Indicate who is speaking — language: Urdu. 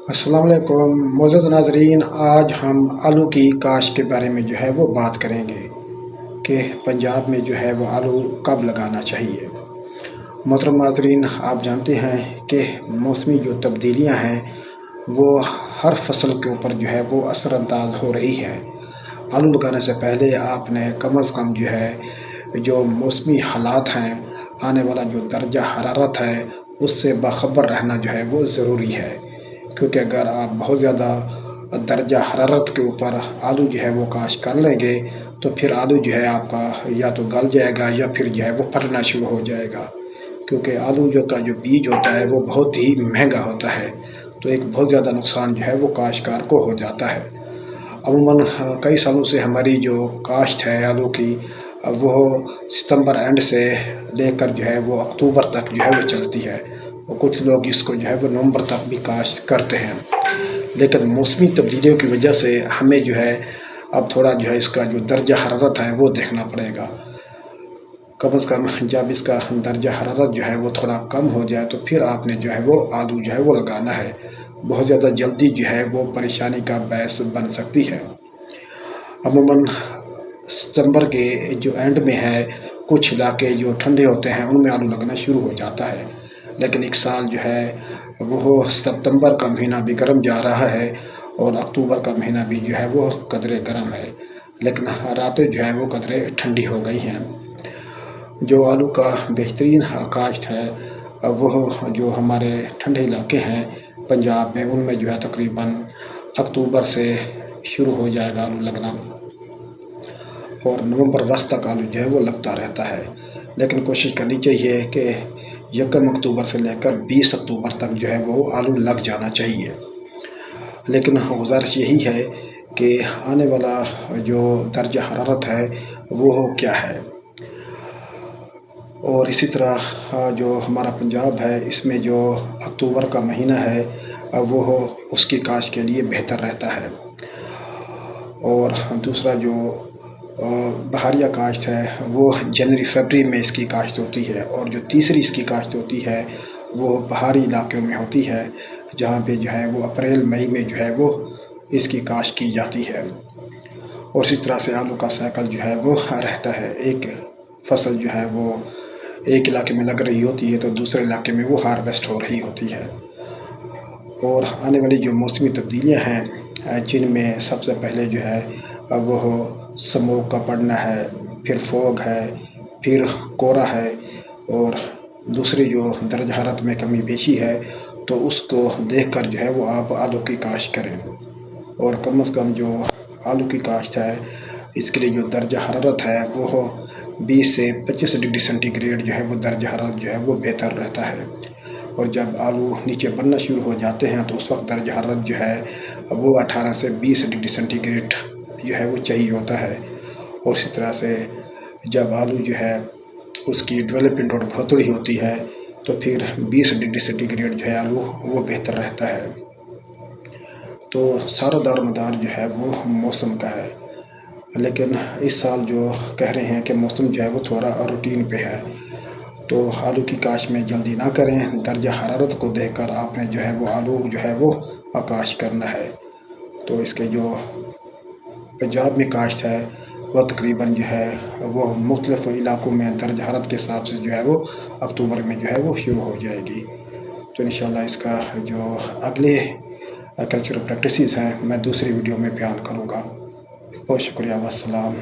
Speaker 1: السلام علیکم معزز ناظرین، آج ہم آلو کی کاشت کے بارے میں وہ بات کریں گے کہ پنجاب میں وہ آلو کب لگانا چاہیے۔ محترم ناظرین، آپ جانتے ہیں کہ موسمی جو تبدیلیاں ہیں وہ ہر فصل کے اوپر وہ اثر انداز ہو رہی ہے۔ آلو لگانے سے پہلے آپ نے کم از کم جو موسمی حالات ہیں، آنے والا جو درجہ حرارت ہے، اس سے باخبر رہنا وہ ضروری ہے، کیونکہ اگر آپ بہت زیادہ درجہ حرارت کے اوپر آلو وہ کاشت کر لیں گے تو پھر آلو آپ کا یا تو گل جائے گا یا پھر وہ پھٹنا شروع ہو جائے گا، کیونکہ آلو کا جو بیج ہوتا ہے وہ بہت ہی مہنگا ہوتا ہے، تو ایک بہت زیادہ نقصان وہ کاشتکار کو ہو جاتا ہے۔ عموماً کئی سالوں سے ہماری جو کاشت ہے آلو کی، وہ ستمبر اینڈ سے لے کر وہ اکتوبر تک وہ چلتی ہے، اور کچھ لوگ اس کو وہ نومبر تک بھی کاشت کرتے ہیں، لیکن موسمی تبدیلیوں کی وجہ سے ہمیں اب تھوڑا اس کا جو درجہ حرارت ہے وہ دیکھنا پڑے گا۔ کم از کم جب اس کا درجہ حرارت وہ تھوڑا کم ہو جائے تو پھر آپ نے وہ آلو وہ لگانا ہے۔ بہت زیادہ جلدی وہ پریشانی کا باعث بن سکتی ہے۔ عموماً ستمبر کے جو اینڈ میں ہے، کچھ علاقے جو ٹھنڈے ہوتے ہیں ان میں آلو لگنا شروع ہو جاتا ہے، لیکن ایک سال وہ ستمبر کا مہینہ بھی گرم جا رہا ہے اور اکتوبر کا مہینہ بھی وہ قدرے گرم ہے، لیکن راتیں وہ قدرے ٹھنڈی ہو گئی ہیں۔ جو آلو کا بہترین کاشت ہے وہ جو ہمارے ٹھنڈے علاقے ہیں پنجاب میں، ان میں تقریباً اکتوبر سے شروع ہو جائے گا آلو لگنا، اور نومبر وسط تک آلو وہ لگتا رہتا ہے، لیکن کوشش کرنی چاہیے کہ 1 اکتوبر سے لے کر 20 اکتوبر تک وہ آلو لگ جانا چاہیے۔ لیکن گزارش یہی ہے کہ آنے والا جو درجہ حرارت ہے وہ کیا ہے، اور اسی طرح جو ہمارا پنجاب ہے اس میں جو اکتوبر کا مہینہ ہے وہ اس کی کاشت کے لیے بہتر رہتا ہے، اور دوسرا جو بہاریہ کاشت ہے وہ جنوری فروری میں اس کی کاشت ہوتی ہے، اور جو تیسری اس کی کاشت ہوتی ہے وہ پہاڑی علاقوں میں ہوتی ہے، جہاں پہ وہ اپریل مئی میں وہ اس کی کاشت کی جاتی ہے۔ اور اسی طرح سے آلو کا سائیکل وہ رہتا ہے، ایک فصل وہ ایک علاقے میں لگ رہی ہوتی ہے تو دوسرے علاقے میں وہ ہارویسٹ ہو رہی ہوتی ہے۔ اور آنے والی جو موسمی تبدیلیاں ہیں جن میں سب سے پہلے وہ سموگ کا پڑنا ہے، پھر فوگ ہے، پھر کورا ہے، اور دوسری جو درجہ حرارت میں کمی بیشی ہے، تو اس کو دیکھ کر وہ آپ آلو کی کاشت کریں، اور کم از کم جو آلو کی کاشت ہے اس کے لیے جو درجہ حرارت ہے وہ 20 سے 25 ڈگری سینٹی گریڈ وہ درجہ حرارت وہ بہتر رہتا ہے، اور جب آلو نیچے بننا شروع ہو جاتے ہیں تو اس وقت درجہ حرارت وہ 18 سے 20 ڈگری سینٹی گریڈ وہ چاہیے ہوتا ہے، اور اسی طرح سے جب آلو اس کی ڈیولپمنٹ اور بڑھوتری ہوتی ہے تو پھر 20 ڈگری سینٹی گریڈ آلو وہ بہتر رہتا ہے۔ تو سارا دار مدار وہ موسم کا ہے، لیکن اس سال جو کہہ رہے ہیں کہ موسم وہ تھوڑا روٹین پہ ہے، تو آلو کی کاشت میں جلدی نہ کریں، درجہ حرارت کو دیکھ کر آپ نے وہ آلو وہ کاشت کرنا ہے۔ تو اس کے جو پنجاب میں کاشت ہے وہ تقریباً وہ مختلف علاقوں میں درجہ حرارت کے حساب سے وہ اکتوبر میں وہ شروع ہو جائے گی۔ تو انشاءاللہ اس کا جو اگلے کلچرل پریکٹسز ہیں میں دوسری ویڈیو میں بیان کروں گا۔ بہت شکریہ، والسلام۔